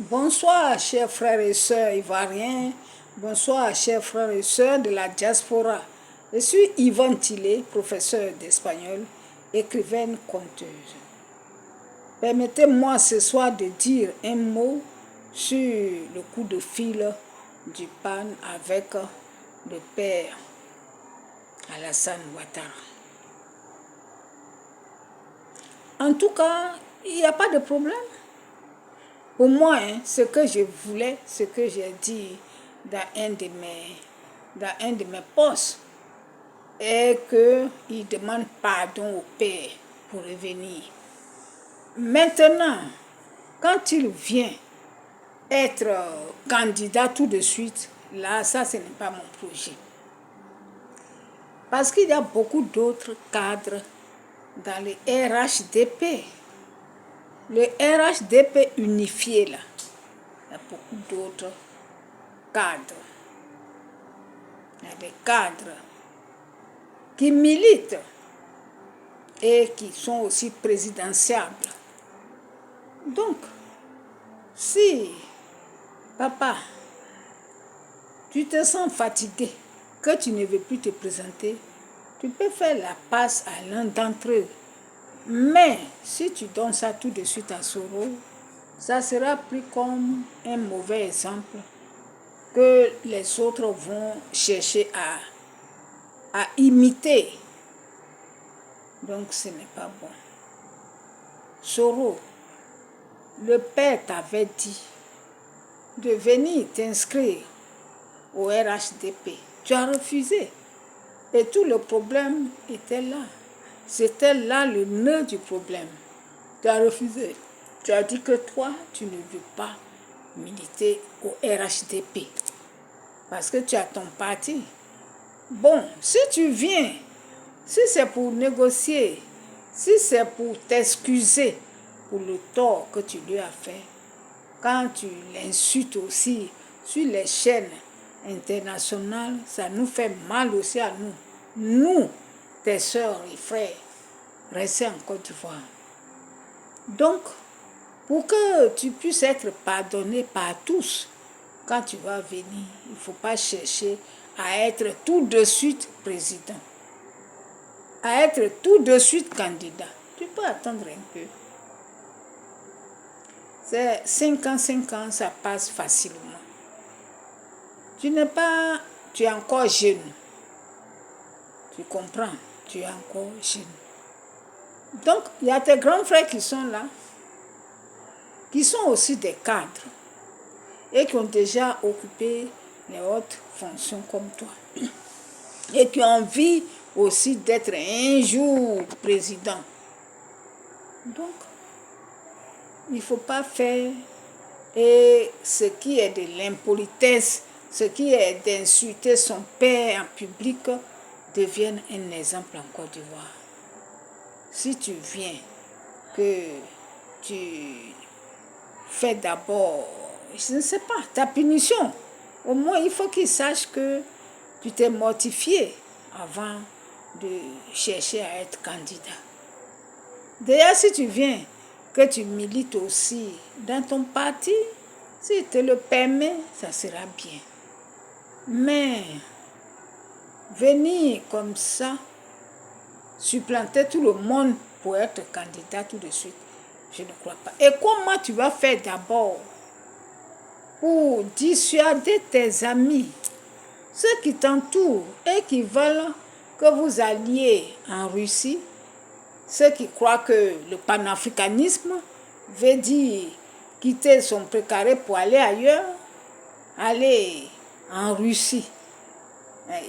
Bonsoir, chers frères et sœurs ivoiriens. Bonsoir, chers frères et sœurs de la diaspora. Je suis Yvonne Tillet, professeure d'espagnol, écrivaine, conteuse. Permettez-moi ce soir de dire un mot sur le coup de fil du PAN avec le père Alassane Ouattara. En tout cas, il n'y a pas de problème. Pour moi, ce que je voulais, ce que j'ai dit dans un de mes posts, est qu'il demande pardon au Père pour revenir. Maintenant, quand il vient être candidat tout de suite, là, ça, ce n'est pas mon projet. Parce qu'il y a beaucoup d'autres cadres dans le RHDP. Le RHDP unifié, là, il y a beaucoup d'autres cadres. Il y a des cadres qui militent et qui sont aussi présidentiables. Donc, si, papa, tu te sens fatigué, que tu ne veux plus te présenter, tu peux faire la passe à l'un d'entre eux. Mais si tu donnes ça tout de suite à Soro, ça sera pris comme un mauvais exemple que les autres vont chercher à imiter. Donc ce n'est pas bon. Soro, le père t'avait dit de venir t'inscrire au RHDP. Tu as refusé. Et tout le problème était là. C'était là le nœud du problème. Tu as refusé. Tu as dit que toi, tu ne veux pas militer au RHDP. Parce que tu as ton parti. Bon, si tu viens, si c'est pour négocier, si c'est pour t'excuser pour le tort que tu lui as fait, quand tu l'insultes aussi sur les chaînes internationales, ça nous fait mal aussi à nous. Nous, tes sœurs et frères, restez en Côte d'Ivoire. Donc, pour que tu puisses être pardonné par tous, quand tu vas venir, il ne faut pas chercher à être tout de suite président, à être tout de suite candidat. Tu peux attendre un peu. C'est 5 ans, ça passe facilement. Tu es encore jeune. Tu comprends, tu es encore jeune. Donc, il y a tes grands frères qui sont là, qui sont aussi des cadres et qui ont déjà occupé les hautes fonctions comme toi. Et qui ont envie aussi d'être un jour président. Donc, il ne faut pas faire ce qui est de l'impolitesse, ce qui est d'insulter son père en public, devienne un exemple en Côte d'Ivoire. Si tu viens, que tu fais d'abord, je ne sais pas, ta punition, au moins il faut qu'il sache que tu t'es mortifié avant de chercher à être candidat. D'ailleurs, si tu viens, que tu milites aussi dans ton parti, s'il te le permet, ça sera bien. Mais venir comme ça, supplanter tout le monde pour être candidat tout de suite, je ne crois pas. Et comment tu vas faire d'abord pour dissuader tes amis, ceux qui t'entourent et qui veulent que vous alliez en Russie, ceux qui croient que le panafricanisme veut dire quitter son précaré pour aller ailleurs, aller en Russie.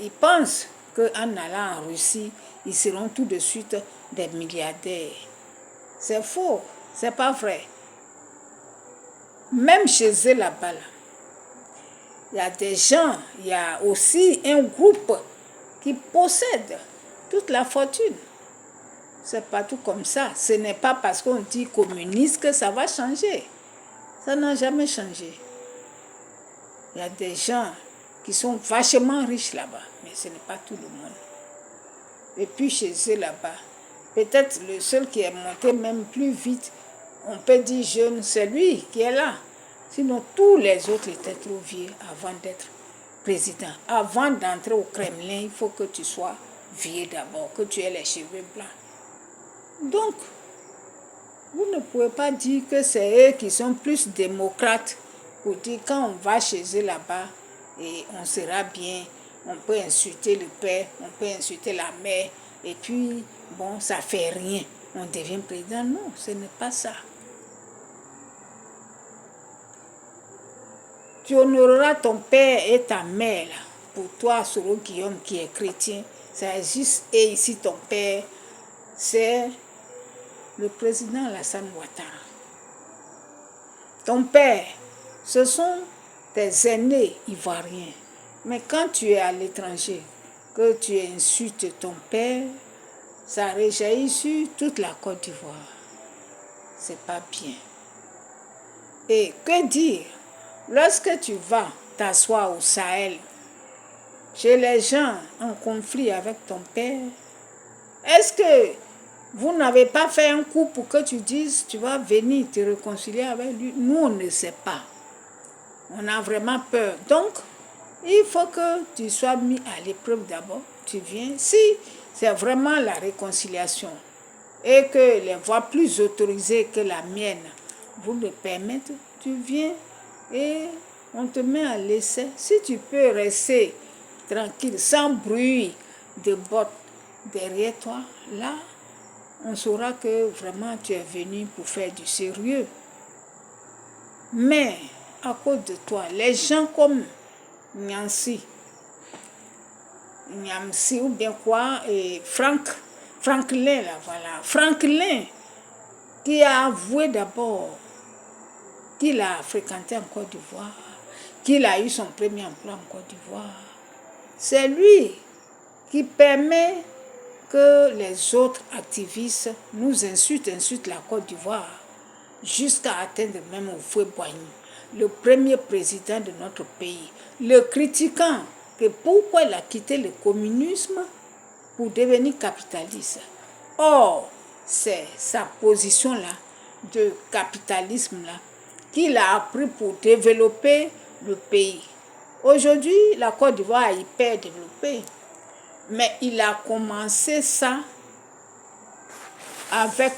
Ils pensent qu'en allant en Russie, ils seront tout de suite des milliardaires. C'est faux, c'est pas vrai. Même chez eux là-bas, il y a des gens, il y a aussi un groupe qui possède toute la fortune. C'est pas tout comme ça. Ce n'est pas parce qu'on dit communiste que ça va changer. Ça n'a jamais changé. Il y a des gens qui sont vachement riches là-bas, mais ce n'est pas tout le monde. Et puis chez eux là-bas, peut-être le seul qui est monté même plus vite, on peut dire jeune, c'est lui qui est là. Sinon, tous les autres étaient trop vieux avant d'être président. Avant d'entrer au Kremlin, il faut que tu sois vieux d'abord, que tu aies les cheveux blancs. Donc, vous ne pouvez pas dire que c'est eux qui sont plus démocrates pour dire quand on va chez eux là-bas et on sera bien, on peut insulter le père, on peut insulter la mère et puis, bon, ça fait rien, on devient président. Non, ce n'est pas ça. Tu honoreras ton père et ta mère, là. Pour toi, Soro Guillaume, qui est chrétien, ça existe. Et ici, ton père, c'est le président Alassane Ouattara. Ton père, ce sont tes aînés ivoiriens. Mais quand tu es à l'étranger, que tu insultes ton père, ça rejaillit sur toute la Côte d'Ivoire. C'est pas bien. Et que dire? Lorsque tu vas t'asseoir au Sahel, chez les gens en conflit avec ton père, est-ce que vous n'avez pas fait un coup pour que tu dises tu vas venir te réconcilier avec lui? Nous, on ne sait pas. On a vraiment peur. Donc, il faut que tu sois mis à l'épreuve d'abord. Tu viens. Si c'est vraiment la réconciliation et que les voies plus autorisées que la mienne vous le permettent, tu viens et on te met à l'essai. Si tu peux rester tranquille, sans bruit de bottes derrière toi, là, on saura que vraiment tu es venu pour faire du sérieux. Mais à cause de toi, les gens comme Nyamsi ou bien quoi, et Franklin, là, voilà. Franklin, qui a avoué d'abord qu'il a fréquenté en Côte d'Ivoire, qu'il a eu son premier emploi en Côte d'Ivoire. C'est lui qui permet que les autres activistes nous insultent la Côte d'Ivoire jusqu'à atteindre même Houphouët-Boigny, le premier président de notre pays, le critiquant que pourquoi il a quitté le communisme pour devenir capitaliste. Or, c'est sa position-là de capitalisme-là qu'il a appris pour développer le pays. Aujourd'hui, la Côte d'Ivoire est hyper développée, mais il a commencé ça avec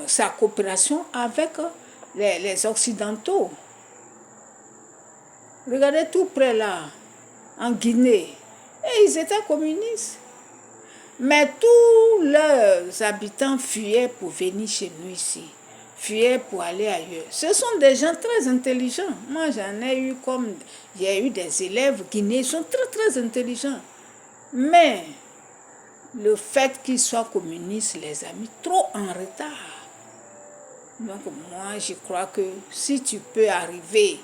sa coopération avec les Occidentaux. Regardez tout près là, en Guinée, et ils étaient communistes. Mais tous leurs habitants fuyaient pour venir chez nous ici, fuyaient pour aller ailleurs. Ce sont des gens très intelligents. Moi, j'en ai eu comme, j'ai eu des élèves guinéens, ils sont très très intelligents. Mais le fait qu'ils soient communistes les a mis trop en retard. Donc moi, je crois que si tu peux arriver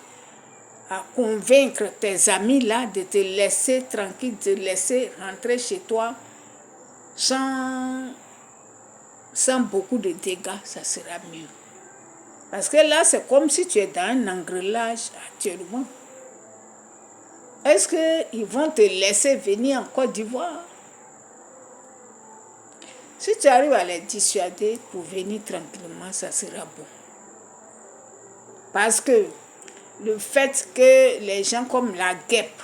à convaincre tes amis là de te laisser tranquille, de te laisser rentrer chez toi sans beaucoup de dégâts, ça sera mieux. Parce que là, c'est comme si tu es dans un engrenage actuellement. Est-ce qu'ils vont te laisser venir en Côte d'Ivoire? Si tu arrives à les dissuader pour venir tranquillement, ça sera bon. Parce que le fait que les gens comme la guêpe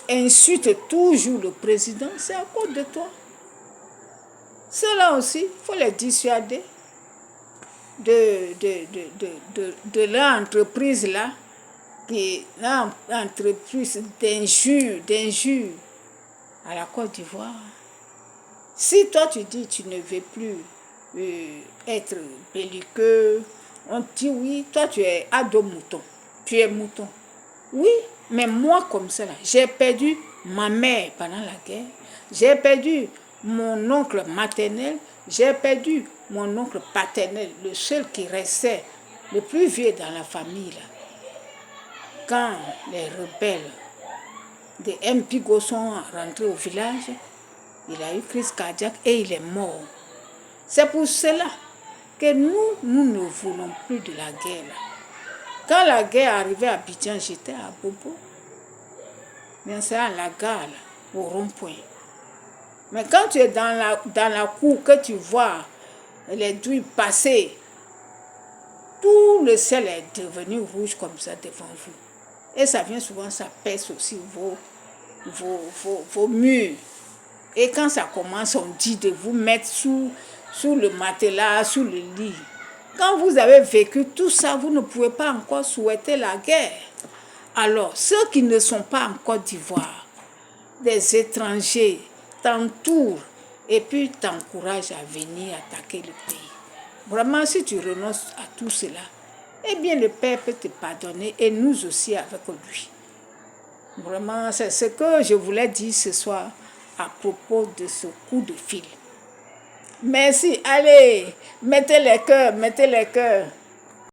insultent toujours le président, c'est à cause de toi. Cela aussi, il faut les dissuader de leur entreprise là, qui est l'entreprise d'injures à la Côte d'Ivoire. Si toi tu dis tu ne veux plus être belliqueux, on dit oui, toi tu es ado mouton, tu es mouton. Oui, mais moi comme ça, j'ai perdu ma mère pendant la guerre, j'ai perdu mon oncle maternel, j'ai perdu mon oncle paternel, le seul qui restait, le plus vieux dans la famille là. Quand les rebelles de Mpigo sont rentrés au village, il a eu crise cardiaque et il est mort. C'est pour cela que nous ne voulons plus de la guerre là. Quand la guerre arrivait à Abidjan, j'étais à Bobo. Mais c'est à la gare, là, au rond-point. Mais quand tu es dans la cour, que tu vois les douilles passées, tout le ciel est devenu rouge comme ça devant vous. Et ça vient souvent, ça pèse aussi vos murs. Et quand ça commence, on dit de vous mettre sous le matelas, sous le lit. Quand vous avez vécu tout ça, vous ne pouvez pas encore souhaiter la guerre. Alors, ceux qui ne sont pas en Côte d'Ivoire, des étrangers, t'entourent et puis t'encouragent à venir attaquer le pays. Vraiment, si tu renonces à tout cela, eh bien, le Père peut te pardonner et nous aussi avec lui. Vraiment, c'est ce que je voulais dire ce soir à propos de ce coup de fil. Merci. Allez, mettez les cœurs, mettez les cœurs.